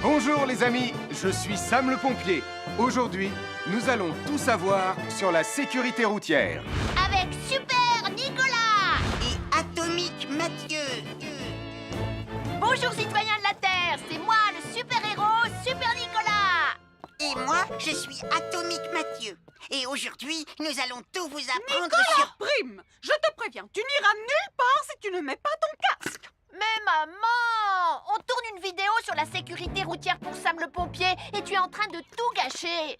Bonjour les amis, je suis Sam le pompier. Aujourd'hui, nous allons tout savoir sur la sécurité routière. Avec Super Nicolas! Et Atomique Mathieu. Bonjour citoyens de la Terre, c'est moi le super-héros Super Nicolas! Et moi, je suis Atomique Mathieu. Et aujourd'hui, nous allons tout vous apprendre Nicolas sur... Prime, je te préviens, tu n'iras nulle part si tu ne mets pas ton casque. Mais maman! On tourne une vidéo sur la sécurité routière pour Sam le pompier et tu es en train de tout gâcher!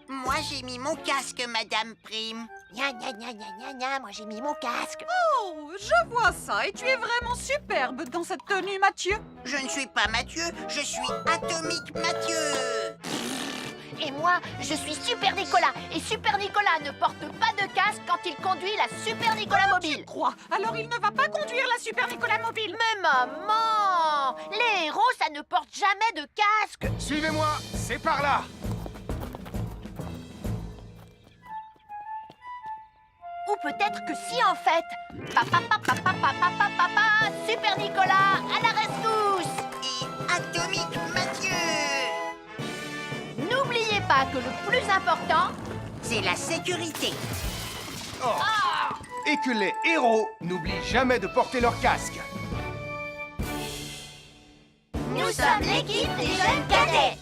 Moi, j'ai mis mon casque, Madame Prime. Gna gna gna gna gna gna, moi j'ai mis mon casque! Oh, je vois ça et tu es vraiment superbe dans cette tenue, Mathieu. Je ne suis pas Mathieu, je suis Atomique Mathieu. Et moi, je suis Super Nicolas. Et Super Nicolas ne porte pas de casque quand il conduit la Super Nicolas Mobile. Crois, alors il ne va pas conduire la Super Nicolas Mobile. Mais maman! Les héros, ça ne porte jamais de casque. Suivez-moi, c'est par là. Ou peut-être que si en fait. Papa, papa, papa, papa, papa, Super Nicolas, à la rescousse! Et Atomique Mathieu. N'oubliez pas que le plus important, C'est la sécurité. Oh. Et que les héros n'oublient jamais de porter leur casque. nous sommes l'équipe des jeunes cadets.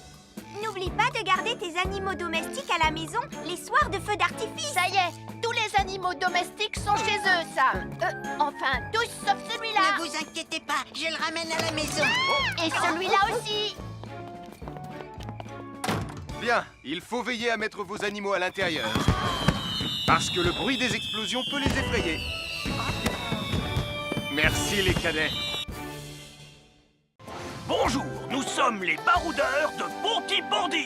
N'oublie pas de garder tes animaux domestiques à la maison les soirs de feux d'artifice. Ça y est, tous les animaux domestiques sont chez eux, Sam. Enfin, tous sauf celui-là. Ne vous inquiétez pas, je le ramène à la maison. Et celui-là aussi. Bien, il faut veiller à mettre vos animaux à l'intérieur. Parce que le bruit des explosions peut les effrayer. Merci les cadets. Bonjour, nous sommes les baroudeurs de Bondy.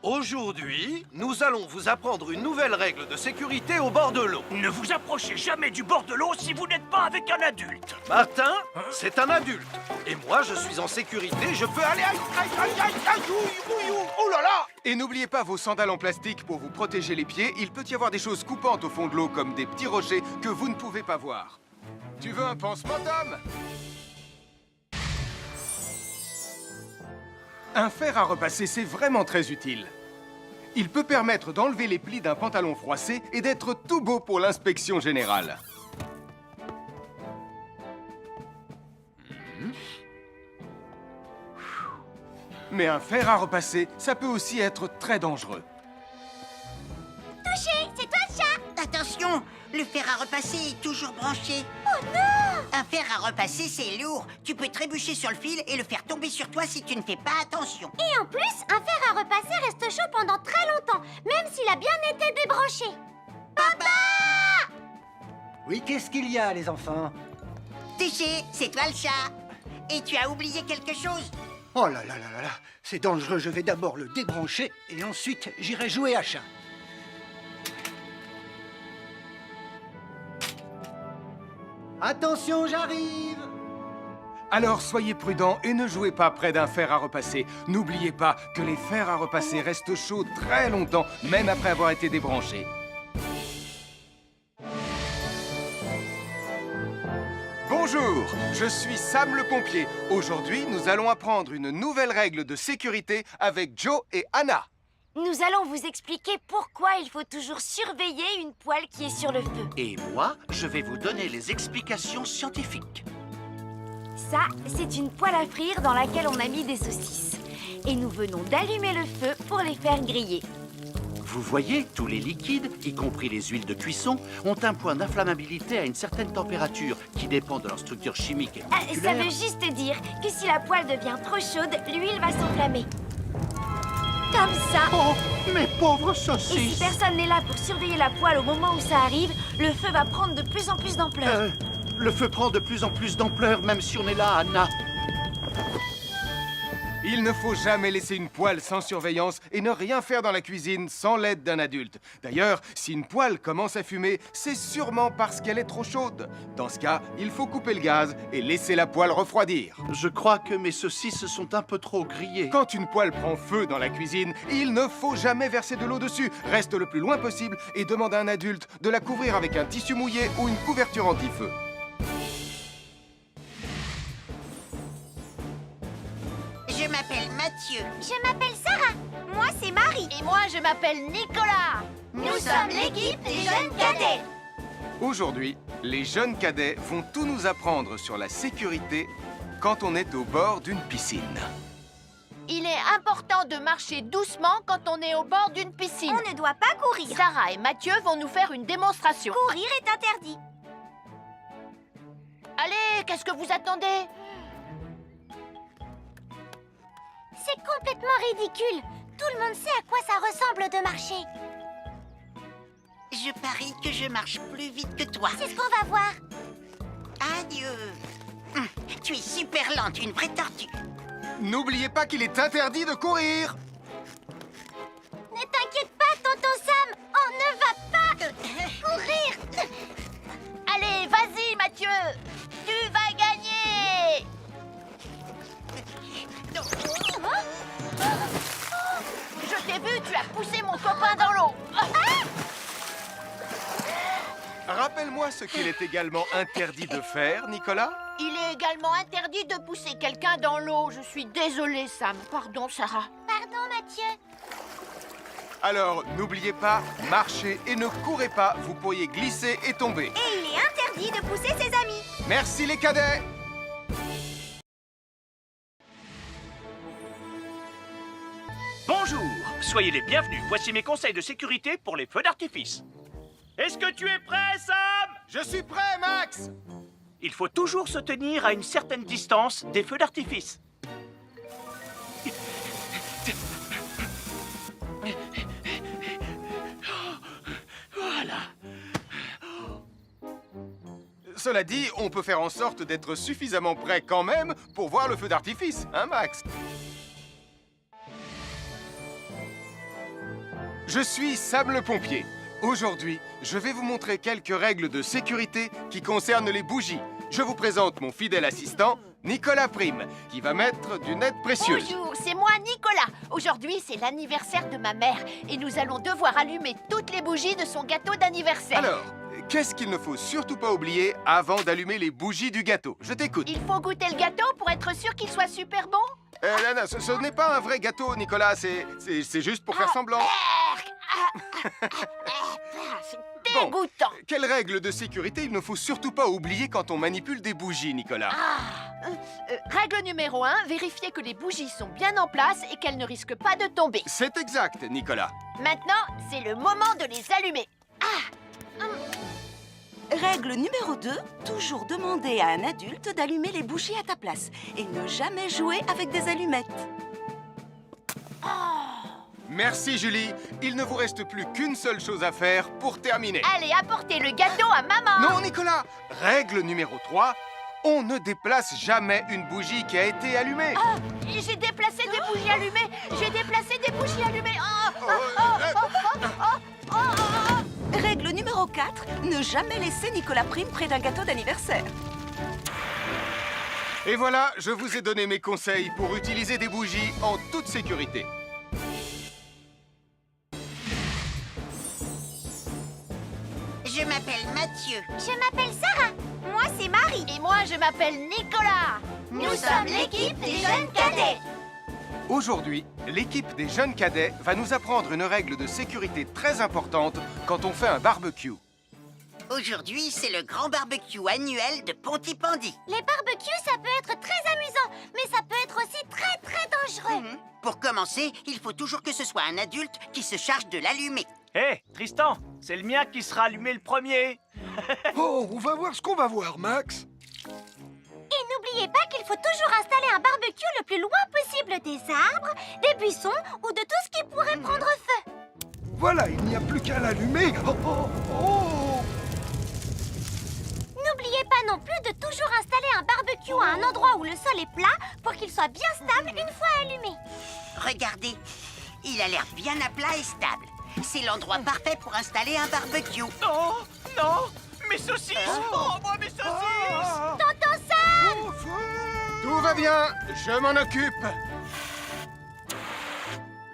Aujourd'hui, nous allons vous apprendre une nouvelle règle de sécurité au bord de l'eau. Ne vous approchez jamais du bord de l'eau si vous n'êtes pas avec un adulte. Martin, c'est un adulte. Et moi, je suis en sécurité, je peux aller... Aïe, aïe, aïe, aïe, aïe, ouïe, ouïe, ouïe. Oh là là! Et n'oubliez pas vos sandales en plastique pour vous protéger les pieds. Il peut y avoir des choses coupantes au fond de l'eau, comme des petits rochers que vous ne pouvez pas voir. Tu veux un pansement, Tom? Un fer à repasser, c'est vraiment très utile. Il peut permettre d'enlever les plis d'un pantalon froissé et d'être tout beau pour l'inspection générale. Mais un fer à repasser, ça peut aussi être très dangereux. Touché, c'est toi le chat. Attention, le fer à repasser est toujours branché. Oh non! Un fer à repasser, c'est lourd. Tu peux trébucher sur le fil et le faire tomber sur toi si tu ne fais pas attention. Et en plus, un fer à repasser reste chaud pendant très longtemps, même s'il a bien été débranché. Oui, qu'est-ce qu'il y a, les enfants? Touché, c'est toi le chat. Et tu as oublié quelque chose? Oh là là là là là, c'est dangereux, je vais d'abord le débrancher et ensuite j'irai jouer à chat. Attention, j'arrive! Alors soyez prudents et ne jouez pas près d'un fer à repasser. N'oubliez pas que les fers à repasser restent chauds très longtemps, même après avoir été débranchés. Bonjour, je suis Sam le pompier. Aujourd'hui, nous allons apprendre une nouvelle règle de sécurité avec Joe et Anna. Nous allons vous expliquer pourquoi il faut toujours surveiller une poêle qui est sur le feu. Et moi, je vais vous donner les explications scientifiques. Ça, c'est une poêle à frire dans laquelle on a mis des saucisses. Et nous venons d'allumer le feu pour les faire griller. Vous voyez, tous les liquides, y compris les huiles de cuisson, ont un point d'inflammabilité à une certaine température qui dépend de leur structure chimique et Ça moléculaire. veut juste dire que si la poêle devient trop chaude, l'huile va s'enflammer. Comme ça. Oh, mes pauvres Et si saucisses! personne n'est là pour surveiller la poêle au moment où ça arrive, le feu va prendre de plus en plus d'ampleur. Le feu prend de plus en plus d'ampleur, même si on est là, Anna. Il ne faut jamais laisser une poêle sans surveillance et ne rien faire dans la cuisine sans l'aide d'un adulte. D'ailleurs, si une poêle commence à fumer, c'est sûrement parce qu'elle est trop chaude. Dans ce cas, il faut couper le gaz et laisser la poêle refroidir. Je crois que mes saucisses sont un peu trop grillées. Quand une poêle prend feu dans la cuisine, il ne faut jamais verser de l'eau dessus. Reste le plus loin possible et demande à un adulte de la couvrir avec un tissu mouillé ou une couverture anti-feu. Je Je m'appelle Mathieu. Je m'appelle Sarah. Moi, c'est Marie. Et moi, je m'appelle Nicolas. Nous sommes l'équipe des jeunes cadets. Aujourd'hui, les jeunes cadets vont tout nous apprendre sur la sécurité quand on est au bord d'une piscine. Il est important de marcher doucement quand on est au bord d'une piscine. On ne doit pas courir. Sarah et Mathieu vont nous faire une démonstration. Courir est interdit. Allez, qu'est-ce que vous attendez? C'est complètement ridicule. Tout le monde sait à quoi ça ressemble de marcher. Je parie que je marche plus vite que toi. C'est ce qu'on va voir. Adieu. Tu es super lente, une vraie tortue. N'oubliez pas qu'il est interdit de courir. Ne t'inquiète pas, tonton Sam. On ne va pas courir. Allez, vas-y, Mathieu. Tu vas gagner. Je t'ai vu, tu as poussé mon copain dans l'eau. Rappelle-moi ce qu'il est également interdit de faire, Nicolas. Il est également interdit de pousser quelqu'un dans l'eau. Je suis désolée, Sam. Pardon, Sarah. Pardon, Mathieu. Alors, n'oubliez pas, marchez et ne courez pas, vous pourriez glisser et tomber. Et il est interdit de pousser ses amis. Merci les cadets. Bonjour, soyez les bienvenus. Voici mes conseils de sécurité pour les feux d'artifice. Est-ce que tu es prêt, Sam? Je suis prêt, Max. Il faut toujours se tenir à une certaine distance des feux d'artifice. Voilà. Cela dit, on peut faire en sorte d'être suffisamment prêt quand même pour voir le feu d'artifice, hein, Max? Je suis Sam le pompier. Aujourd'hui, je vais vous montrer quelques règles de sécurité qui concernent les bougies. Je vous présente mon fidèle assistant, Nicolas Prime, qui va mettre d'une aide précieuse. Bonjour, c'est moi, Nicolas. Aujourd'hui, c'est l'anniversaire de ma mère et nous allons devoir allumer toutes les bougies de son gâteau d'anniversaire. Alors, qu'est-ce qu'il ne faut surtout pas oublier avant d'allumer les bougies du gâteau? Je t'écoute. Il faut goûter le gâteau pour être sûr qu'il soit super bon. Non, ce n'est pas un vrai gâteau, Nicolas. C'est juste pour faire semblant. C'est dégoûtant. Quelles règles de sécurité il ne faut surtout pas oublier quand on manipule des bougies, Nicolas? Règle numéro 1, vérifier que les bougies sont bien en place et qu'elles ne risquent pas de tomber. C'est exact, Nicolas. Maintenant, c'est le moment de les allumer. Règle numéro 2, toujours demander à un adulte d'allumer les bougies à ta place et ne jamais jouer avec des allumettes. Merci, Julie. Il ne vous reste plus qu'une seule chose à faire pour terminer. Allez, apportez le gâteau à maman. Non, Nicolas. Règle numéro 3, on ne déplace jamais une bougie qui a été allumée. J'ai déplacé des bougies allumées. J'ai déplacé des bougies allumées. Règle numéro 4, ne jamais laisser Nicolas Prime près d'un gâteau d'anniversaire. Et voilà, je vous ai donné mes conseils pour utiliser des bougies en toute sécurité. Je m'appelle Mathieu. Je m'appelle Sarah. Moi, c'est Marie. Et moi, je m'appelle Nicolas. Nous sommes l'équipe des jeunes cadets. Aujourd'hui, l'équipe des jeunes cadets va nous apprendre une règle de sécurité très importante quand on fait un barbecue. Aujourd'hui, c'est le grand barbecue annuel de Pontypandy. Les barbecues, ça peut être très amusant, mais ça peut être aussi très, très dangereux. Pour commencer, il faut toujours que ce soit un adulte qui se charge de l'allumer. Hé, Tristan, c'est le mien qui sera allumé le premier. Oh, on va voir ce qu'on va voir, Max. Et n'oubliez pas qu'il faut toujours installer un barbecue le plus loin possible des arbres, des buissons ou de tout ce qui pourrait prendre feu. Voilà, il n'y a plus qu'à l'allumer. Oh, oh, oh. N'oubliez pas non plus de toujours installer un barbecue à un endroit où le sol est plat pour qu'il soit bien stable une fois allumé. Regardez, il a l'air bien à plat et stable. C'est l'endroit parfait pour installer un barbecue. Non, non, mes saucisses. Oh, moi, mes saucisses. Tonton Sam! Tout va bien, je m'en occupe.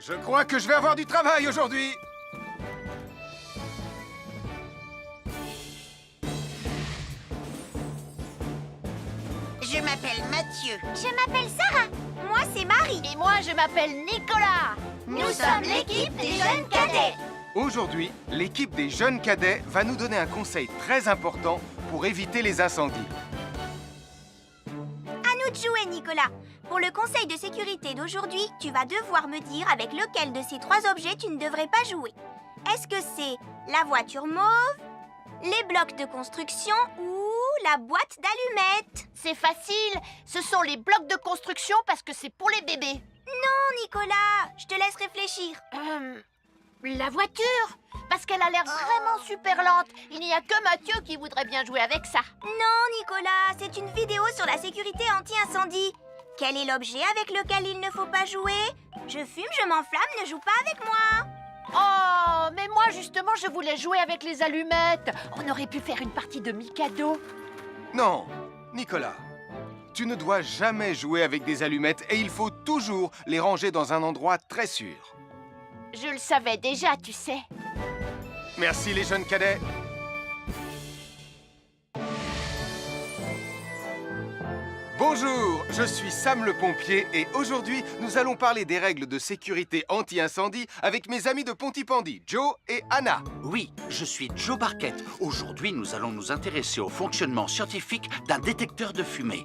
Je crois que je vais avoir du travail aujourd'hui. Je m'appelle Mathieu. Je m'appelle Sarah. moi, c'est Marie. Et moi, je m'appelle Nicolas. Nous sommes l'équipe des jeunes cadets. Aujourd'hui, l'équipe des jeunes cadets va nous donner un conseil très important pour éviter les incendies. À nous de jouer, Nicolas. Pour le conseil de sécurité d'aujourd'hui, tu vas devoir me dire avec lequel de ces 3 objets tu ne devrais pas jouer. Est-ce que c'est la voiture mauve, les blocs de construction ou la boîte d'allumettes? C'est facile. Ce sont les blocs de construction parce que c'est pour les bébés. Non, Nicolas. Je te laisse réfléchir. La voiture? Parce qu'elle a l'air vraiment super lente. Il n'y a que Mathieu qui voudrait bien jouer avec ça. Non, Nicolas. C'est une vidéo sur la sécurité anti-incendie. Quel est l'objet avec lequel il ne faut pas jouer? Je fume, je m'enflamme, ne joue pas avec moi. Oh, mais moi justement, je voulais jouer avec les allumettes. On aurait pu faire une partie de Mikado. Non, Nicolas, tu ne dois jamais jouer avec des allumettes et il faut toujours les ranger dans un endroit très sûr. Je le savais déjà, tu sais. Merci les jeunes cadets. Bonjour, je suis Sam le pompier et aujourd'hui, nous allons parler des règles de sécurité anti-incendie avec mes amis de Pontypandy, Joe et Anna. Oui, je suis Joe Barquette. Aujourd'hui, nous allons nous intéresser au fonctionnement scientifique d'un détecteur de fumée.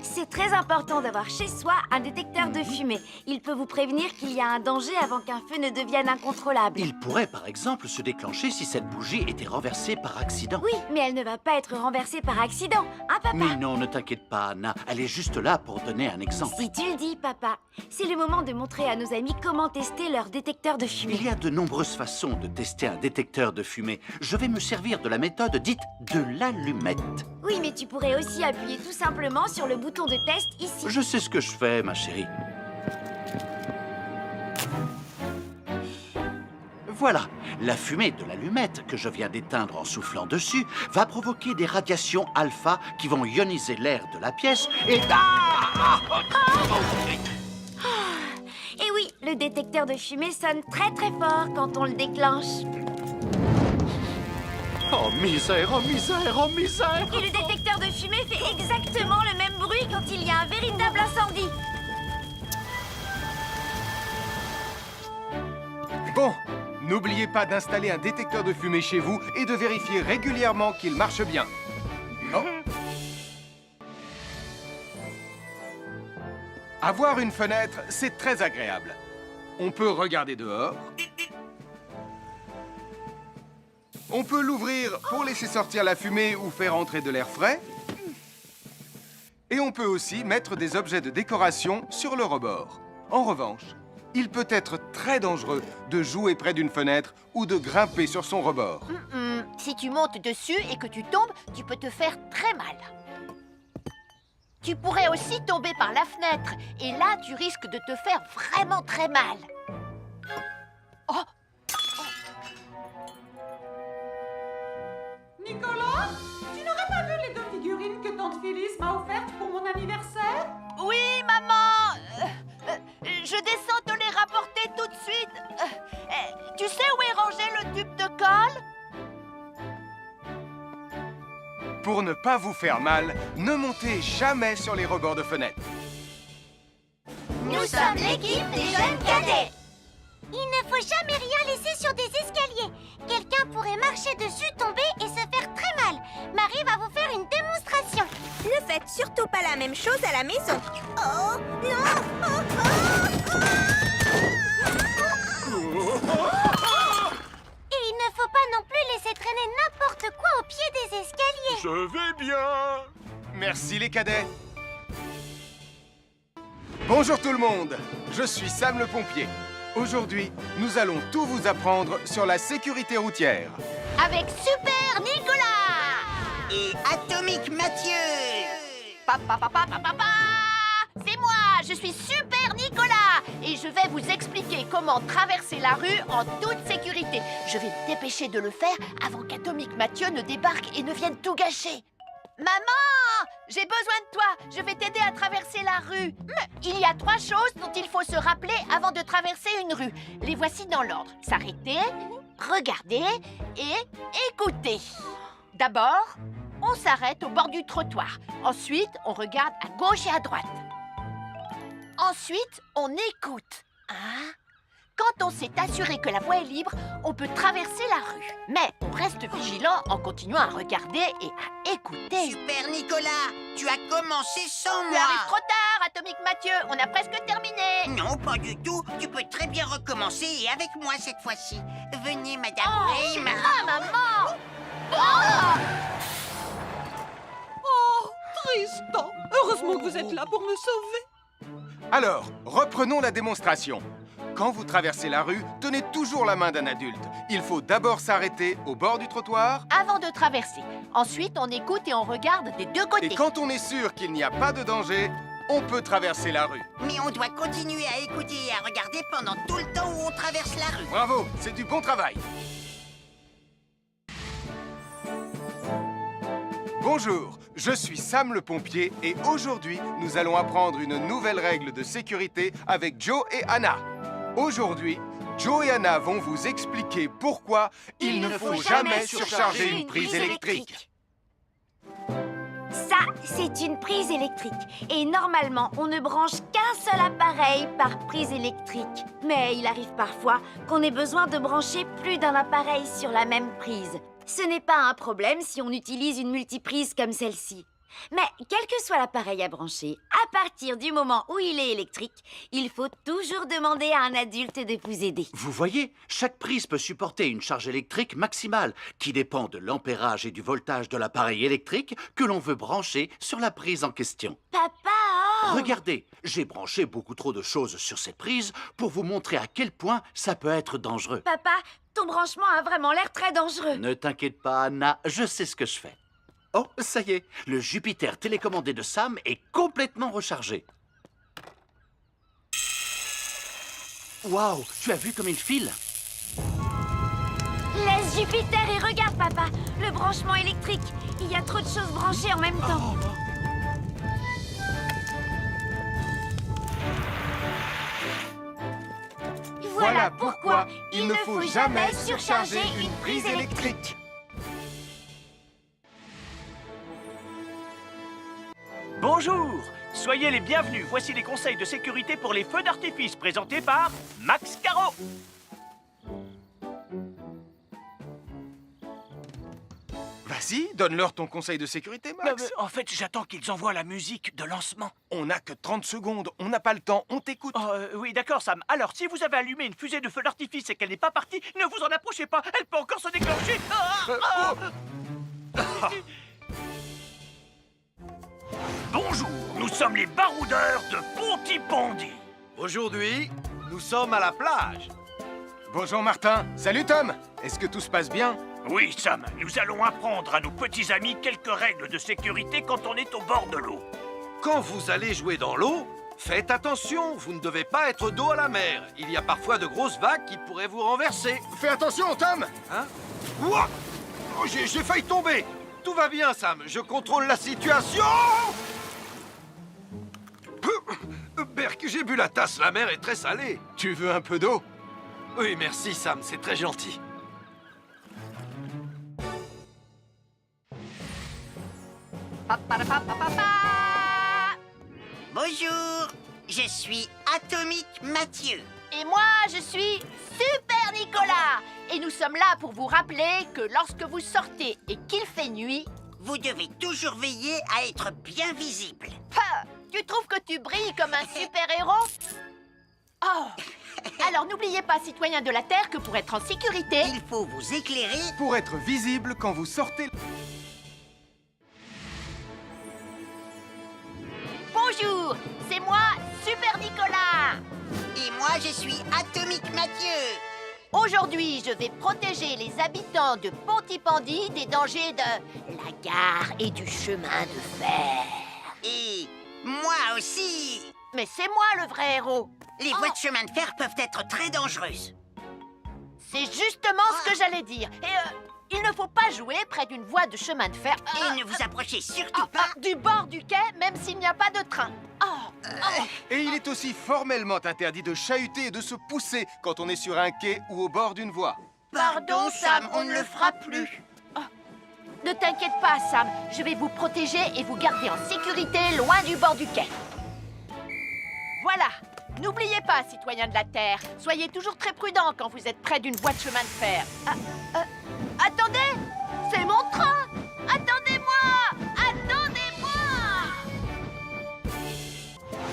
C'est très important d'avoir chez soi un détecteur de fumée. Il peut vous prévenir qu'il y a un danger avant qu'un feu ne devienne incontrôlable. Il pourrait, par exemple, se déclencher si cette bougie était renversée par accident. Oui, mais elle ne va pas être renversée par accident, hein, papa? Mais non, ne t'inquiète pas, Anna. Elle est juste là pour donner un exemple. Si tu le dis, papa. C'est le moment de montrer à nos amis comment tester leur détecteur de fumée. Il y a de nombreuses façons de tester un détecteur de fumée. Je vais me servir de la méthode dite de l'allumette. Oui, mais tu pourrais aussi appuyer tout simplement sur le bouton de test ici. Je sais ce que je fais, ma chérie. Voilà, la fumée de l'allumette que je viens d'éteindre en soufflant dessus va provoquer des radiations alpha qui vont ioniser l'air de la pièce et... Et oui, le détecteur de fumée sonne très très fort quand on le déclenche. Oh misère, oh misère, oh misère! Et le détecteur de fumée fait exactement le même bruit quand il y a un véritable incendie. Bon, n'oubliez pas d'installer un détecteur de fumée chez vous et de vérifier régulièrement qu'il marche bien. Oh. Avoir une fenêtre, c'est très agréable. On peut regarder dehors. On peut l'ouvrir pour laisser sortir la fumée ou faire entrer de l'air frais. Et on peut aussi mettre des objets de décoration sur le rebord. En revanche, il peut être très dangereux de jouer près d'une fenêtre ou de grimper sur son rebord. Si tu montes dessus et que tu tombes, tu peux te faire très mal. Tu pourrais aussi tomber par la fenêtre. Et là, tu risques de te faire vraiment très mal. Oh! Nicolas, tu n'aurais pas vu les 2 figurines que tante Phyllis m'a offertes pour mon anniversaire? Oui, maman! Je descends te les rapporter tout de suite. Tu sais où est rangé le tube de colle? Pour ne pas vous faire mal, ne montez jamais sur les rebords de fenêtres. Nous sommes l'équipe des jeunes cadets. Il ne faut jamais rien laisser sur des escaliers. Quelqu'un pourrait marcher dessus, tomber et se faire très mal. Marie va vous faire une démonstration. Ne faites surtout pas la même chose à la maison. Oh, non! Et il ne faut pas non plus laisser traîner n'importe quoi au pied des escaliers. Je vais bien. Merci les cadets. Bonjour tout le monde, je suis Sam le pompier. Aujourd'hui, nous allons tout vous apprendre sur la sécurité routière. Avec Super Nicolas! Et Atomique Mathieu! C'est moi, je suis Super Nicolas et je vais vous expliquer comment traverser la rue en toute sécurité. Je vais me dépêcher de le faire avant qu'Atomique Mathieu ne débarque et ne vienne tout gâcher. Maman, j'ai besoin de toi, je vais t'aider à traverser la rue. Il y a 3 choses dont il faut se rappeler avant de traverser une rue. Les voici dans l'ordre. S'arrêter, regarder et écouter. D'abord, on s'arrête au bord du trottoir. Ensuite, on regarde à gauche et à droite. Ensuite, on écoute. Hein? Quand on s'est assuré que la voie est libre, on peut traverser la rue. Mais on reste vigilant en continuant à regarder et à écouter. Super Nicolas, tu as commencé sans Tu moi. arrives trop tard, Atomique Mathieu. On a presque terminé. Non, pas du tout. Tu peux très bien recommencer et avec moi cette fois-ci. Venez, Madame Weymouth. Ah, maman! Oh, Tristan! Heureusement que vous êtes là pour me sauver. Alors, reprenons la démonstration. Quand vous traversez la rue, tenez toujours la main d'un adulte. Il faut d'abord s'arrêter au bord du trottoir. Avant de traverser. Ensuite, on écoute et on regarde des deux côtés. Et quand on est sûr qu'il n'y a pas de danger, on peut traverser la rue. Mais on doit continuer à écouter et à regarder pendant tout le temps où on traverse la rue. Bravo, c'est du bon travail. Bonjour, je suis Sam le pompier et aujourd'hui, nous allons apprendre une nouvelle règle de sécurité avec Joe et Anna. Aujourd'hui, Joe et Anna vont vous expliquer pourquoi il ne faut jamais surcharger une prise électrique. Ça, c'est une prise électrique. Et normalement, on ne branche qu'un seul appareil par prise électrique. Mais il arrive parfois qu'on ait besoin de brancher plus d'un appareil sur la même prise. Ce n'est pas un problème si on utilise une multiprise comme celle-ci. Mais quel que soit l'appareil à brancher, à partir du moment où il est électrique, il faut toujours demander à un adulte de vous aider. Vous voyez, chaque prise peut supporter une charge électrique maximale qui dépend de l'ampérage et du voltage de l'appareil électrique que l'on veut brancher sur la prise en question. Papa, oh! Regardez, j'ai branché beaucoup trop de choses sur cette prise pour vous montrer à quel point ça peut être dangereux. Papa, ton branchement a vraiment l'air très dangereux. Ne t'inquiète pas, Anna, je sais ce que je fais. Oh, ça y est, le Jupiter télécommandé de Sam est complètement rechargé. Waouh, tu as vu comme il file? Laisse Jupiter et regarde, papa. Le branchement électrique. Il y a trop de choses branchées en même temps. Voilà pourquoi il ne faut jamais surcharger une prise électrique. Bonjour, soyez les bienvenus. Voici les conseils de sécurité pour les feux d'artifice présentés par Max Caro. Vas-y, donne-leur ton conseil de sécurité, Max. En fait, j'attends qu'ils envoient la musique de lancement. On n'a que 30 secondes, on n'a pas le temps, on t'écoute. Oh, oui, d'accord, Sam. Alors, si vous avez allumé une fusée de feu d'artifice et qu'elle n'est pas partie, ne vous en approchez pas. Elle peut encore se déclencher. Bonjour, nous sommes les baroudeurs de Pontypandy. Aujourd'hui, nous sommes à la plage. Bonjour Martin. Salut Tom. Est-ce que tout se passe bien? Oui, Sam, nous allons apprendre à nos petits amis quelques règles de sécurité quand on est au bord de l'eau. Quand vous allez jouer dans l'eau, faites attention, vous ne devez pas être dos à la mer. Il y a parfois de grosses vagues qui pourraient vous renverser. Fais attention, Tom. Hein? Ouah! Oh, j'ai failli tomber. Tout va bien, Sam, je contrôle la situation. Berk, j'ai bu la tasse, la mer est très salée. Tu veux un peu d'eau? Oui, merci, Sam, c'est très gentil. Bonjour, je suis Atomique Mathieu. Et moi, je suis Super Nicolas. Et nous sommes là pour vous rappeler que lorsque vous sortez et qu'il fait nuit... Vous devez toujours veiller à être bien visible. Ha! Tu trouves que tu brilles comme un super-héros? Oh! Alors n'oubliez pas, citoyens de la Terre, que pour être en sécurité... Il faut vous éclairer pour être visible quand vous sortez. Bonjour, c'est moi, Super Nicolas. Et moi, je suis Atomique Mathieu. Aujourd'hui, je vais protéger les habitants de Pontypandy des dangers de la gare et du chemin de fer. Et moi aussi. Mais c'est moi le vrai héros. Les voies de chemin de fer peuvent être très dangereuses. C'est justement ce que j'allais dire. Et il ne faut pas jouer près d'une voie de chemin de fer. Et ne vous approchez surtout pas du bord du quai, même s'il n'y a pas de train. Et il est aussi formellement interdit de chahuter et de se pousser quand on est sur un quai ou au bord d'une voie. Pardon, Sam, on ne le fera plus. Ne t'inquiète pas, Sam. Je vais vous protéger et vous garder en sécurité loin du bord du quai. Voilà, N'oubliez pas, citoyens de la Terre, soyez toujours très prudents quand vous êtes près d'une voie de chemin de fer. Attendez! C'est mon train! Attendez-moi! Attendez-moi!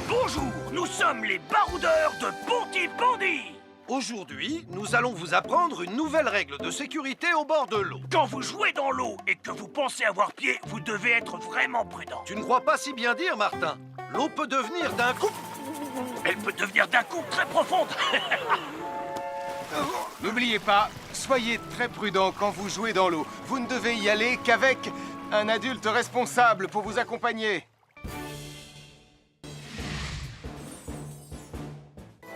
Bonjour, nous sommes les baroudeurs de Pontypandy. Aujourd'hui, nous allons vous apprendre une nouvelle règle de sécurité au bord de l'eau. Quand vous jouez dans l'eau et que vous pensez avoir pied, vous devez être vraiment prudent. Tu ne crois pas si bien dire, Martin? L'eau peut devenir d'un coup... Elle peut devenir d'un coup très profonde. N'oubliez pas, soyez très prudent quand vous jouez dans l'eau. Vous ne devez y aller qu'avec un adulte responsable pour vous accompagner.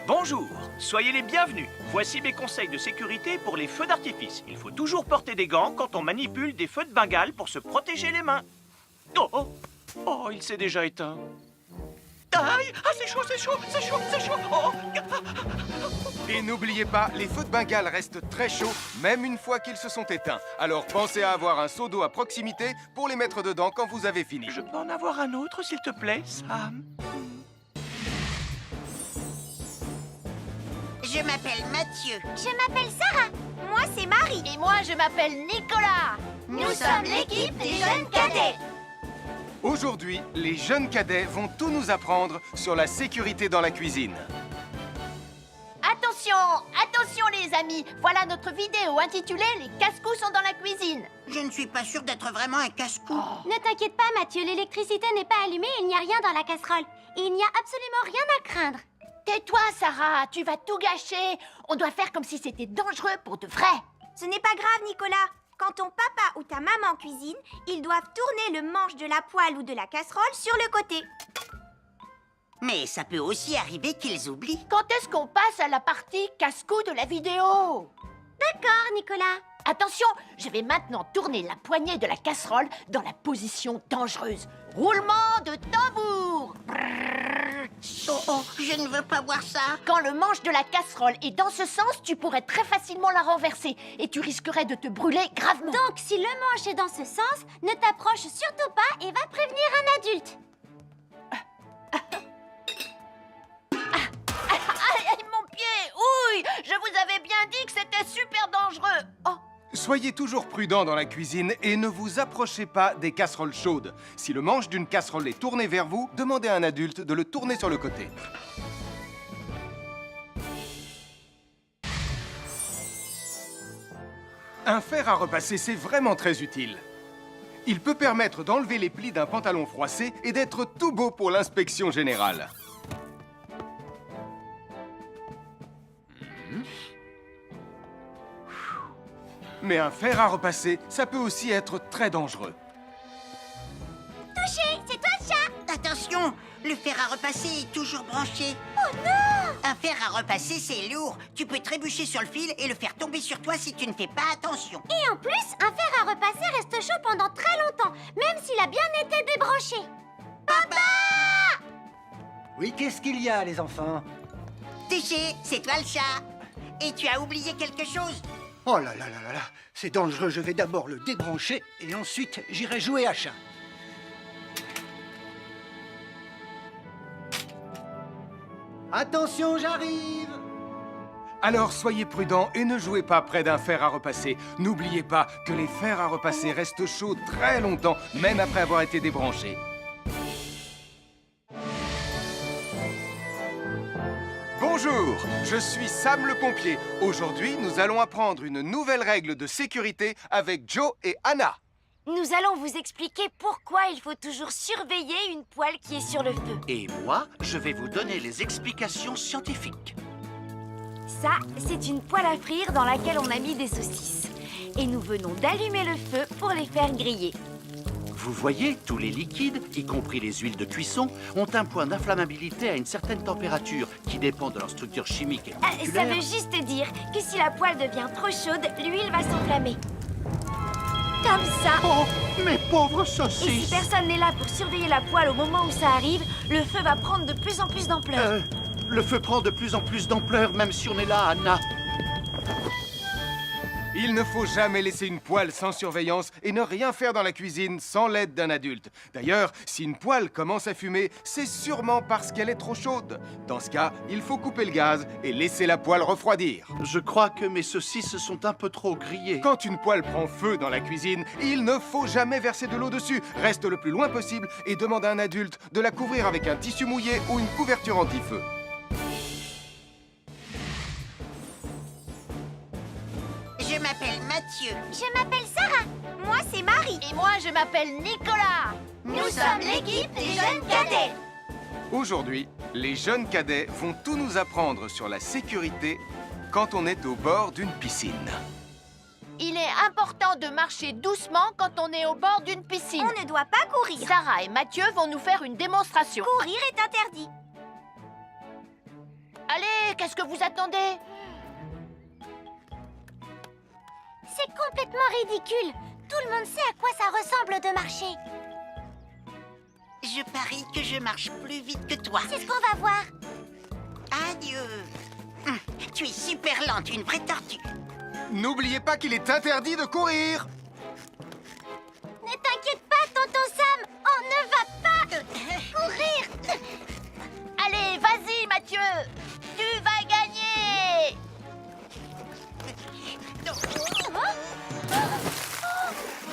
Bonjour, soyez les bienvenus. Voici mes conseils de sécurité pour les feux d'artifice. Il faut toujours porter des gants quand on manipule des feux de Bengale pour se protéger les mains. Oh, il s'est déjà éteint. Aïe! Ah, c'est chaud, c'est chaud, c'est chaud, c'est chaud! Oh. Et n'oubliez pas, les feux de Bengale restent très chauds, même une fois qu'ils se sont éteints. Alors pensez à avoir un seau d'eau à proximité pour les mettre dedans quand vous avez fini. Je peux en avoir un autre, s'il te plaît, Sam? Je m'appelle Mathieu. Je m'appelle Sarah. Moi, c'est Marie. Et moi, je m'appelle Nicolas. Nous sommes l'équipe des jeunes cadets. Aujourd'hui, les jeunes cadets vont tout nous apprendre sur la sécurité dans la cuisine. Attention, attention les amis. Voilà notre vidéo intitulée « Les casse-cous sont dans la cuisine ». Je ne suis pas sûre d'être vraiment un casse-cou. Ne t'inquiète pas, Mathieu, l'électricité n'est pas allumée et il n'y a rien dans la casserole. Et il n'y a absolument rien à craindre. Tais-toi, Sarah, tu vas tout gâcher. On doit faire comme si c'était dangereux pour de vrai. Ce n'est pas grave, Nicolas. Quand ton papa ou ta maman cuisine, ils doivent tourner le manche de la poêle ou de la casserole sur le côté. Mais ça peut aussi arriver qu'ils oublient. Quand est-ce qu'on passe à la partie casse-cou de la vidéo? D'accord, Nicolas. Attention, je vais maintenant tourner la poignée de la casserole dans la position dangereuse. Roulement de tambour. Oh, je ne veux pas voir ça. Quand le manche de la casserole est dans ce sens, tu pourrais très facilement la renverser et tu risquerais de te brûler gravement. Donc, si le manche est dans ce sens, ne t'approche surtout pas et va prévenir un adulte. Aïe, mon pied! Ouille! Je vous avais bien dit que c'était super dangereux. Oh! Soyez toujours prudent dans la cuisine et ne vous approchez pas des casseroles chaudes. Si le manche d'une casserole est tourné vers vous, demandez à un adulte de le tourner sur le côté. Un fer à repasser, c'est vraiment très utile. Il peut permettre d'enlever les plis d'un pantalon froissé et d'être tout beau pour l'inspection générale. Mais un fer à repasser, ça peut aussi être très dangereux. Touché, c'est toi le chat. Attention, le fer à repasser est toujours branché. Oh non! Un fer à repasser, c'est lourd. Tu peux trébucher sur le fil et le faire tomber sur toi si tu ne fais pas attention. Et en plus, un fer à repasser reste chaud pendant très longtemps, même s'il a bien été débranché. Papa! Oui, qu'est-ce qu'il y a, les enfants? Touché, c'est toi le chat. Et tu as oublié quelque chose? Oh là là là là là, c'est dangereux, je vais d'abord le débrancher et ensuite j'irai jouer à chat. Attention, j'arrive! Alors soyez prudents et ne jouez pas près d'un fer à repasser. N'oubliez pas que les fers à repasser restent chauds très longtemps, même après avoir été débranchés. Bonjour, je suis Sam le pompier. Aujourd'hui, nous allons apprendre une nouvelle règle de sécurité avec Joe et Anna. Nous allons vous expliquer pourquoi il faut toujours surveiller une poêle qui est sur le feu. Et moi, je vais vous donner les explications scientifiques. Ça, c'est une poêle à frire dans laquelle on a mis des saucisses. Et nous venons d'allumer le feu pour les faire griller. Vous voyez, tous les liquides, y compris les huiles de cuisson, ont un point d'inflammabilité à une certaine température qui dépend de leur structure chimique et Ça moléculaire. veut juste dire que si la poêle devient trop chaude, l'huile va s'enflammer. Comme ça. Oh, mes pauvres Et si saucisses! personne n'est là pour surveiller la poêle au moment où ça arrive, le feu va prendre de plus en plus d'ampleur. Le feu prend de plus en plus d'ampleur, même si on est là, Anna. Il ne faut jamais laisser une poêle sans surveillance et ne rien faire dans la cuisine sans l'aide d'un adulte. D'ailleurs, si une poêle commence à fumer, c'est sûrement parce qu'elle est trop chaude. Dans ce cas, il faut couper le gaz et laisser la poêle refroidir. Je crois que mes saucisses sont un peu trop grillées. Quand une poêle prend feu dans la cuisine, il ne faut jamais verser de l'eau dessus. Reste le plus loin possible et demande à un adulte de la couvrir avec un tissu mouillé ou une couverture anti-feu. Je m'appelle Mathieu. Je m'appelle Sarah. Moi, c'est Marie. Et moi, je m'appelle Nicolas. Nous sommes l'équipe des jeunes cadets. Aujourd'hui, les jeunes cadets vont tout nous apprendre sur la sécurité quand on est au bord d'une piscine. Il est important de marcher doucement quand on est au bord d'une piscine. On ne doit pas courir. Sarah et Mathieu vont nous faire une démonstration. Courir est interdit. Allez, qu'est-ce que vous attendez? C'est complètement ridicule. Tout le monde sait à quoi ça ressemble de marcher. Je parie que je marche plus vite que toi. C'est ce qu'on va voir. Adieu. Tu es super lente, une vraie tortue. N'oubliez pas qu'il est interdit de courir. Ne t'inquiète pas, tonton Sam. On ne va pas courir. Allez, vas-y, Mathieu. Tu vas gagner.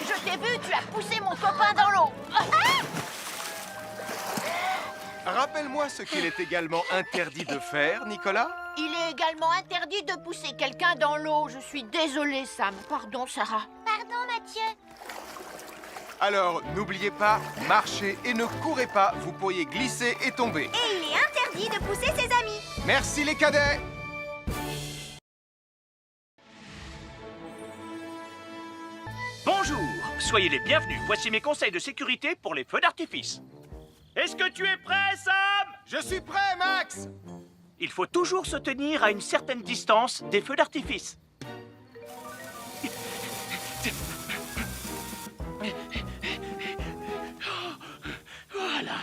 Je t'ai vu, tu as poussé mon copain dans l'eau. Rappelle-moi ce qu'il est également interdit de faire, Nicolas. Il est également interdit de pousser quelqu'un dans l'eau. Je suis désolée, Sam. Pardon, Sarah. Pardon, Mathieu. Alors, n'oubliez pas, marchez et ne courez pas, vous pourriez glisser et tomber. Et il est interdit de pousser ses amis. Merci les cadets. Bonjour, soyez les bienvenus. Voici mes conseils de sécurité pour les feux d'artifice. Est-ce que tu es prêt, Sam? Je suis prêt, Max. Il faut toujours se tenir à une certaine distance des feux d'artifice. Voilà.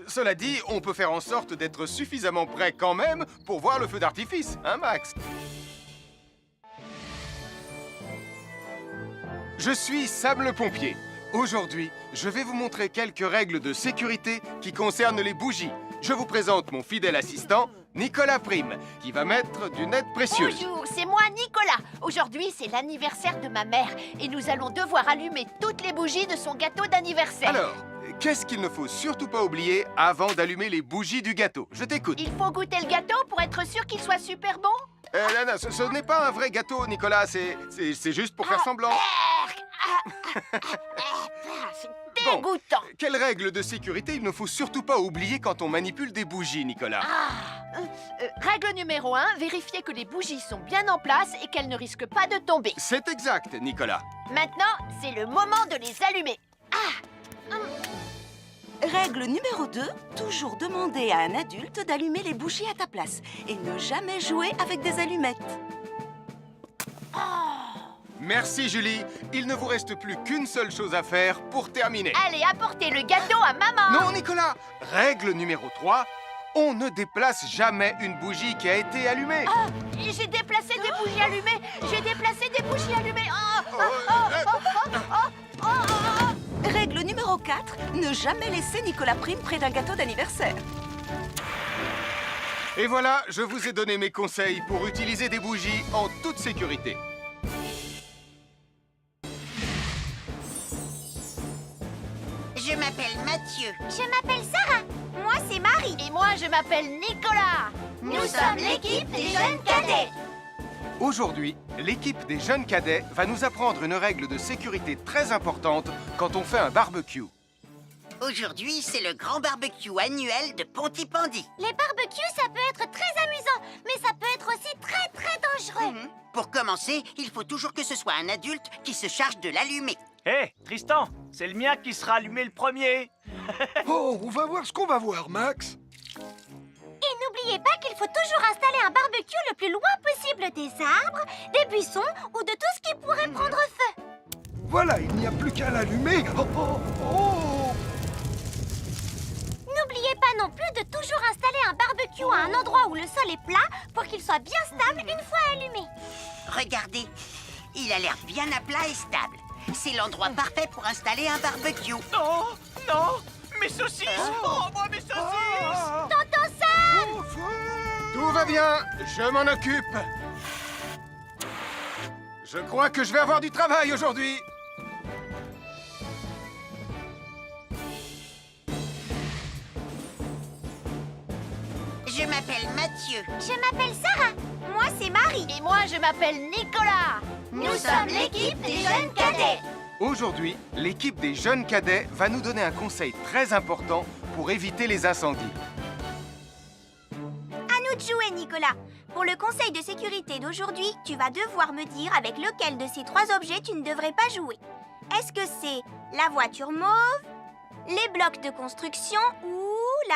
Cela dit, on peut faire en sorte d'être suffisamment prêt quand même pour voir le feu d'artifice, hein, Max? Je suis Sam le pompier. Aujourd'hui, je vais vous montrer quelques règles de sécurité qui concernent les bougies. Je vous présente mon fidèle assistant, Nicolas Prime, qui va mettre d'une aide précieuse. Bonjour, c'est moi, Nicolas. Aujourd'hui, c'est l'anniversaire de ma mère et nous allons devoir allumer toutes les bougies de son gâteau d'anniversaire. Alors, qu'est-ce qu'il ne faut surtout pas oublier avant d'allumer les bougies du gâteau? Je t'écoute. Il faut goûter le gâteau pour être sûr qu'il soit super bon. Non, ce n'est pas un vrai gâteau, Nicolas. C'est juste pour faire semblant. C'est dégoûtant. Quelle règle de sécurité il ne faut surtout pas oublier quand on manipule des bougies, Nicolas? Règle numéro 1, vérifier que les bougies sont bien en place et qu'elles ne risquent pas de tomber. C'est exact, Nicolas. Maintenant, c'est le moment de les allumer. Règle numéro 2, toujours demander à un adulte d'allumer les bougies à ta place et ne jamais jouer avec des allumettes. Merci, Julie. Il ne vous reste plus qu'une seule chose à faire pour terminer. Allez, apportez le gâteau à maman. Non, Nicolas. Règle numéro 3, on ne déplace jamais une bougie qui a été allumée. J'ai déplacé des bougies allumées. J'ai déplacé des bougies allumées. Règle numéro 4, ne jamais laisser Nicolas Prime près d'un gâteau d'anniversaire. Et voilà, je vous ai donné mes conseils pour utiliser des bougies en toute sécurité. Je m'appelle Mathieu. Je m'appelle Sarah. Moi, c'est Marie. Et moi, je m'appelle Nicolas. Nous sommes l'équipe des jeunes cadets. Aujourd'hui, l'équipe des jeunes cadets va nous apprendre une règle de sécurité très importante quand on fait un barbecue. Aujourd'hui, c'est le grand barbecue annuel de Pontypandy. Les barbecues, ça peut être très amusant, mais ça peut être aussi très dangereux. Pour commencer, il faut toujours que ce soit un adulte qui se charge de l'allumer. Hé, Tristan, c'est le mien qui sera allumé le premier. Oh, on va voir ce qu'on va voir, Max. Et n'oubliez pas qu'il faut toujours installer un barbecue le plus loin possible des arbres, des buissons ou de tout ce qui pourrait prendre feu. Voilà, il n'y a plus qu'à l'allumer. Oh, oh, oh. N'oubliez pas non plus de toujours installer un barbecue à un endroit où le sol est plat pour qu'il soit bien stable une fois allumé. Regardez, il a l'air bien à plat et stable. C'est l'endroit parfait pour installer un barbecue. Non, non, mes saucisses! Oh, moi, mes saucisses! Tonton Sam! Tout va bien, je m'en occupe. Je crois que je vais avoir du travail aujourd'hui. Je m'appelle Mathieu. Je m'appelle Sarah. Moi, c'est Marie. Et moi, je m'appelle Nicolas. Nous sommes l'équipe des jeunes cadets. Aujourd'hui, l'équipe des jeunes cadets va nous donner un conseil très important pour éviter les incendies. À nous de jouer, Nicolas. Pour le conseil de sécurité d'aujourd'hui, tu vas devoir me dire avec lequel de ces 3 objets tu ne devrais pas jouer. Est-ce que c'est la voiture mauve, les blocs de construction ou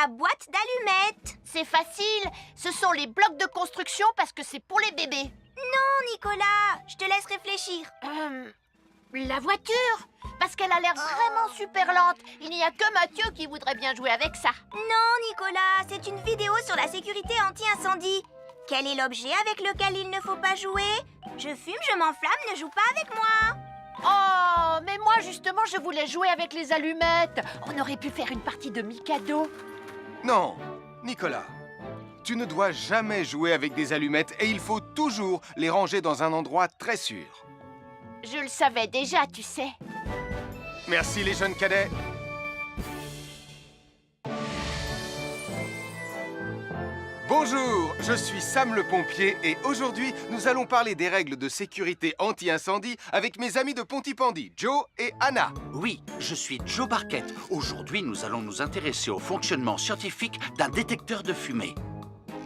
la boîte d'allumettes? C'est facile, ce sont les blocs de construction parce que c'est pour les bébés. Non, Nicolas, je te laisse réfléchir. La voiture, parce qu'elle a l'air vraiment super lente. Il n'y a que Mathieu qui voudrait bien jouer avec ça. Non, Nicolas, c'est une vidéo sur la sécurité anti-incendie. Quel est l'objet avec lequel il ne faut pas jouer? Je fume, je m'enflamme, ne joue pas avec moi. Oh, mais moi justement, je voulais jouer avec les allumettes. On aurait pu faire une partie de Mikado. Non, Nicolas, tu ne dois jamais jouer avec des allumettes et il faut toujours les ranger dans un endroit très sûr. Je le savais déjà, tu sais. Merci les jeunes cadets. Bonjour, je suis Sam le pompier et aujourd'hui, nous allons parler des règles de sécurité anti-incendie avec mes amis de Pontypandy, Joe et Anna. Oui, je suis Joe Barquette. Aujourd'hui, nous allons nous intéresser au fonctionnement scientifique d'un détecteur de fumée.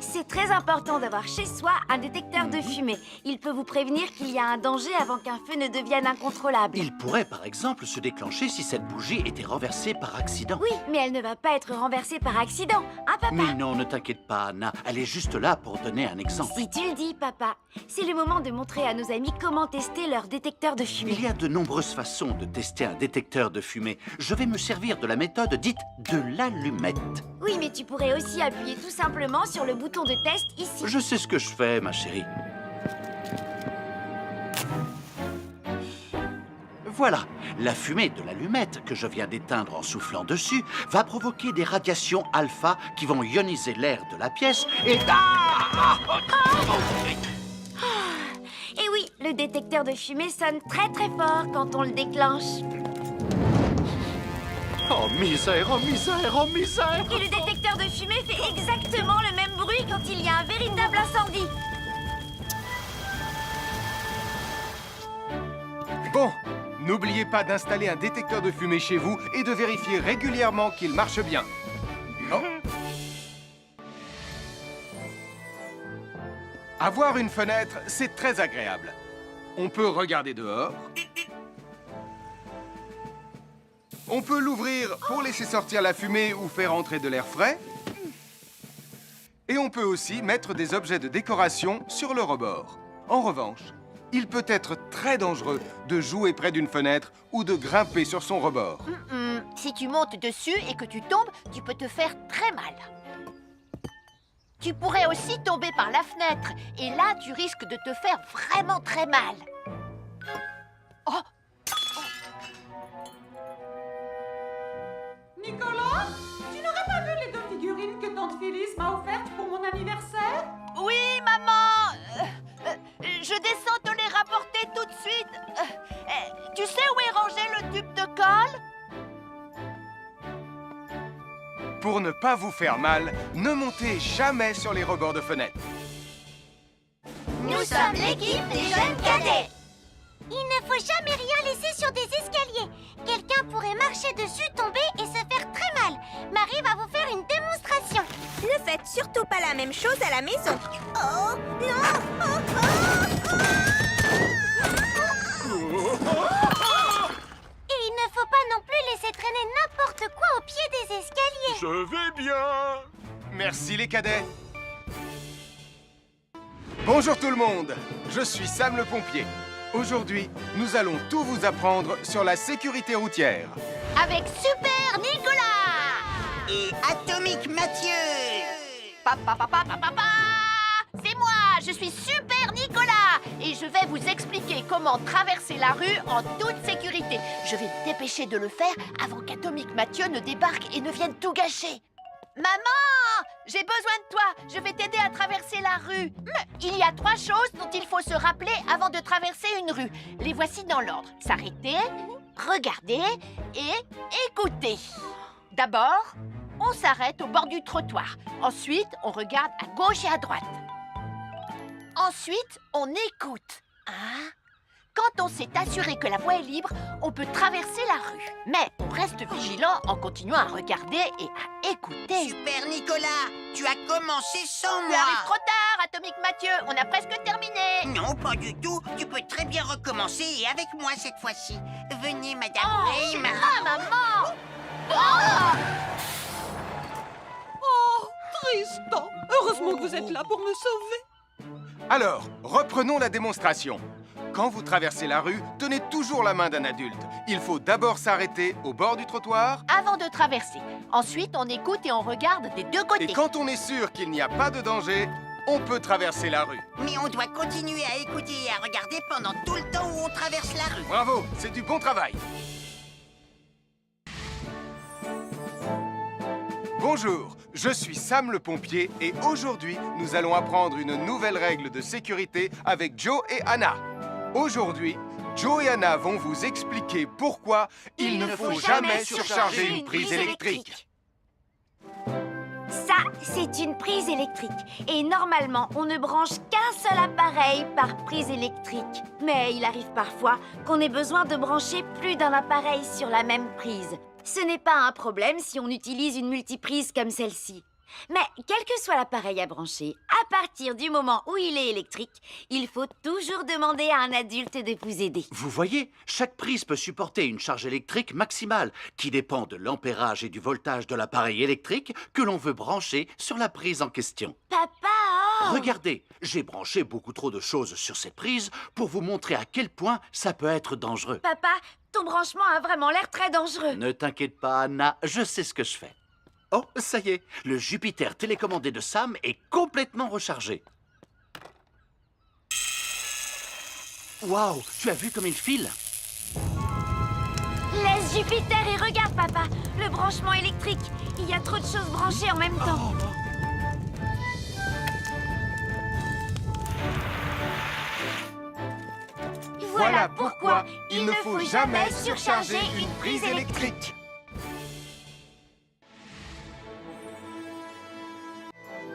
C'est très important d'avoir chez soi un détecteur de fumée. Il peut vous prévenir qu'il y a un danger avant qu'un feu ne devienne incontrôlable. Il pourrait, par exemple, se déclencher si cette bougie était renversée par accident. Oui, mais elle ne va pas être renversée par accident, hein, papa? Mais non, ne t'inquiète pas, Anna. Elle est juste là pour donner un exemple. Si tu le dis, papa. C'est le moment de montrer à nos amis comment tester leur détecteur de fumée. Il y a de nombreuses façons de tester un détecteur de fumée. Je vais me servir de la méthode dite de l'allumette. Oui, mais tu pourrais aussi appuyer tout simplement sur le bouton de test ici. Je sais ce que je fais, ma chérie. Voilà, la fumée de l'allumette que je viens d'éteindre en soufflant dessus va provoquer des radiations alpha qui vont ioniser l'air de la pièce et... Et oui, le détecteur de fumée sonne très très fort quand on le déclenche. Oh misère, oh misère, oh misère! Et le détecteur de fumée fait exactement le même bruit quand il y a un véritable incendie. Bon, n'oubliez pas d'installer un détecteur de fumée chez vous et de vérifier régulièrement qu'il marche bien. Oh. Avoir une fenêtre, c'est très agréable. On peut regarder dehors. On peut l'ouvrir pour laisser sortir la fumée ou faire entrer de l'air frais. Et on peut aussi mettre des objets de décoration sur le rebord. En revanche, il peut être très dangereux de jouer près d'une fenêtre ou de grimper sur son rebord. Si tu montes dessus et que tu tombes, tu peux te faire très mal. Tu pourrais aussi tomber par la fenêtre. Et là, tu risques de te faire vraiment très mal. Oh! Nicolas, tu n'aurais pas vu les 2 figurines que tante Phyllis m'a offertes pour mon anniversaire? Oui, maman! Je descends te les rapporter tout de suite. Tu sais où est rangé le tube de colle? Pour ne pas vous faire mal, ne montez jamais sur les rebords de fenêtres. Nous sommes l'équipe des jeunes cadets. Il ne faut jamais rien laisser sur des escaliers. Quelqu'un pourrait marcher dessus, tomber et se faire très mal. Marie va vous faire une démonstration. Ne faites surtout pas la même chose à la maison. Oh, non! Et il ne faut pas non plus laisser traîner n'importe quoi au pied des escaliers. Je vais bien. Merci les cadets. Bonjour tout le monde, je suis Sam le pompier. Aujourd'hui, nous allons tout vous apprendre sur la sécurité routière. Avec Super Nicolas! Et Atomique Atomique Mathieu. C'est moi, je suis Super Nicolas et je vais vous expliquer comment traverser la rue en toute sécurité. Je vais me dépêcher de le faire avant qu'Atomique Mathieu ne débarque et ne vienne tout gâcher. Maman, j'ai besoin de toi, je vais t'aider à traverser la rue. Il y a 3 choses dont il faut se rappeler avant de traverser une rue. Les voici dans l'ordre. S'arrêter, regarder et écouter. D'abord, on s'arrête au bord du trottoir. Ensuite, on regarde à gauche et à droite. Ensuite, on écoute. Quand on s'est assuré que la voie est libre, on peut traverser la rue. Mais on reste vigilant en continuant à regarder et à écouter. Super Nicolas, tu as commencé sans Tu moi. arrives trop tard, Atomique Mathieu. On a presque terminé. Non, pas du tout. Tu peux très bien recommencer et avec moi cette fois-ci. Venez, Madame Rayman. Maman. Oh, Tristan, heureusement que vous êtes là pour me sauver. Alors, reprenons la démonstration. Quand vous traversez la rue, tenez toujours la main d'un adulte. Il faut d'abord s'arrêter au bord du trottoir. Avant de traverser. Ensuite, on écoute et on regarde des deux côtés. Et quand on est sûr qu'il n'y a pas de danger, on peut traverser la rue. Mais on doit continuer à écouter et à regarder pendant tout le temps où on traverse la rue. Bravo, c'est du bon travail. Bonjour, je suis Sam le pompier et aujourd'hui, nous allons apprendre une nouvelle règle de sécurité avec Joe et Anna. Aujourd'hui, Joe et Anna vont vous expliquer pourquoi il ne faut jamais surcharger une prise électrique. Ça, c'est une prise électrique. Et normalement, on ne branche qu'un seul appareil par prise électrique. Mais il arrive parfois qu'on ait besoin de brancher plus d'un appareil sur la même prise. Ce n'est pas un problème si on utilise une multiprise comme celle-ci. Mais quel que soit l'appareil à brancher, à partir du moment où il est électrique, il faut toujours demander à un adulte de vous aider. Vous voyez, chaque prise peut supporter une charge électrique maximale qui dépend de l'ampérage et du voltage de l'appareil électrique que l'on veut brancher sur la prise en question. Papa! Regardez, j'ai branché beaucoup trop de choses sur cette prise pour vous montrer à quel point ça peut être dangereux. Papa, ton branchement a vraiment l'air très dangereux. Ne t'inquiète pas, Anna, je sais ce que je fais. Oh, ça y est, le Jupiter télécommandé de Sam est complètement rechargé. Waouh, tu as vu comme il file? Laisse Jupiter et regarde, papa. Le branchement électrique. Il y a trop de choses branchées en même temps. Voilà pourquoi il ne faut jamais surcharger une prise électrique.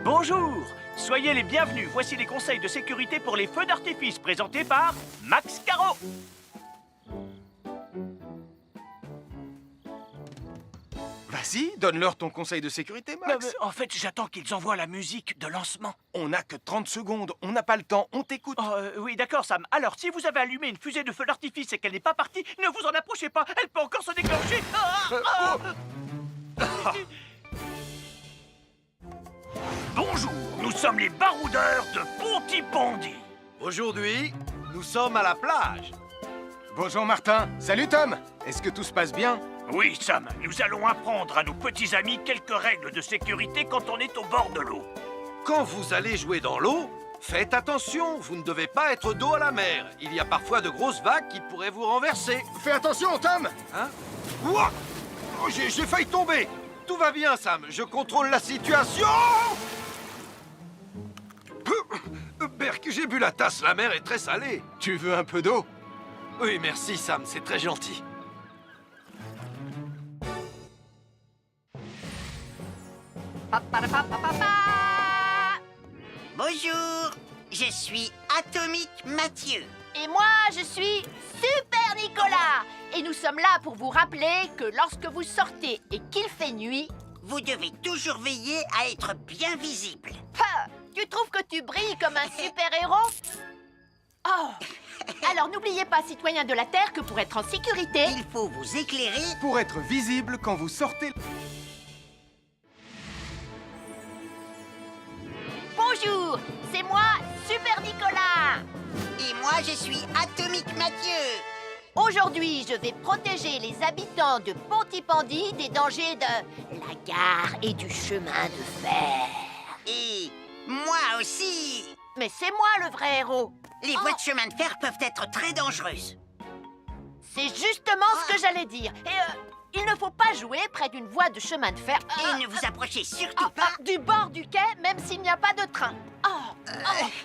Bonjour, soyez les bienvenus. Voici les conseils de sécurité pour les feux d'artifice présentés par Max Caro. Vas-y, donne-leur ton conseil de sécurité, Max. En fait, j'attends qu'ils envoient la musique de lancement. On n'a que 30 secondes, on n'a pas le temps, on t'écoute. Oui, d'accord, Sam. Alors, si vous avez allumé une fusée de feu d'artifice et qu'elle n'est pas partie, ne vous en approchez pas. Elle peut encore se déclencher. Bonjour, nous sommes les baroudeurs de Pontypandy. Aujourd'hui, nous sommes à la plage. Bonjour Martin. Salut Tom. Est-ce que tout se passe bien? Oui, Sam, nous allons apprendre à nos petits amis quelques règles de sécurité quand on est au bord de l'eau. Quand vous allez jouer dans l'eau, faites attention, vous ne devez pas être dos à la mer. Il y a parfois de grosses vagues qui pourraient vous renverser. Fais attention, Tom. Hein? Ouah! Oh, j'ai failli tomber. Tout va bien, Sam, je contrôle la situation. Berk, j'ai bu la tasse, la mer est très salée. Tu veux un peu d'eau? Oui, merci, Sam, c'est très gentil. Bonjour, je suis Atomique Mathieu. Et moi, je suis Super Nicolas. Et nous sommes là pour vous rappeler que lorsque vous sortez et qu'il fait nuit... Vous devez toujours veiller à être bien visible. Tu trouves que tu brilles comme un super-héros? Oh! Alors n'oubliez pas, citoyens de la Terre, que pour être en sécurité... Il faut vous éclairer pour être visible quand vous sortez. Bonjour, c'est moi, Super Nicolas. Et moi, je suis Atomique Mathieu. Aujourd'hui, je vais protéger les habitants de Pontypandy des dangers de la gare et du chemin de fer. Et moi aussi. Mais c'est moi le vrai héros. Les voies de chemin de fer peuvent être très dangereuses. C'est justement ce que j'allais dire. Et il ne faut pas jouer près d'une voie de chemin de fer. Et ne vous approchez surtout pas. Du bord du quai, même s'il n'y a pas de train.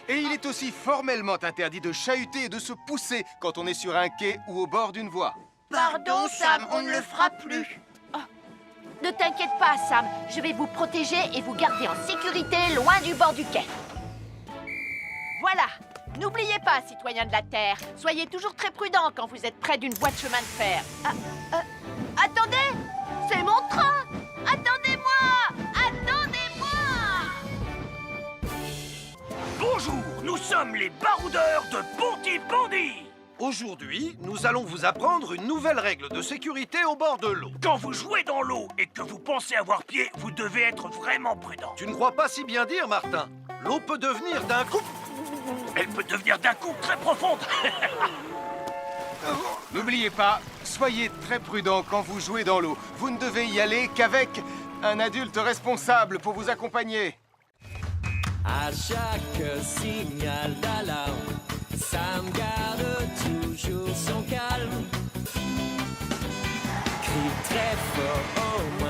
Et il est aussi formellement interdit de chahuter et de se pousser quand on est sur un quai ou au bord d'une voie. Pardon, Sam, on ne le fera plus. Ne t'inquiète pas, Sam. Je vais vous protéger et vous garder en sécurité loin du bord du quai. Voilà. N'oubliez pas, citoyens de la Terre, soyez toujours très prudents quand vous êtes près d'une voie de chemin de fer. Attendez! C'est mon train! Attendez-moi! Attendez-moi! Bonjour, nous sommes les baroudeurs de Pontypandy. Aujourd'hui, nous allons vous apprendre une nouvelle règle de sécurité au bord de l'eau. Quand vous jouez dans l'eau et que vous pensez avoir pied, vous devez être vraiment prudent. Tu ne crois pas si bien dire, Martin? L'eau peut devenir d'un coup... Elle peut devenir d'un coup très profonde. N'oubliez pas, soyez très prudent quand vous jouez dans l'eau. Vous ne devez y aller qu'avec un adulte responsable pour vous accompagner. À chaque signal d'alarme, Sam garde toujours son calme. Crie très fort, oh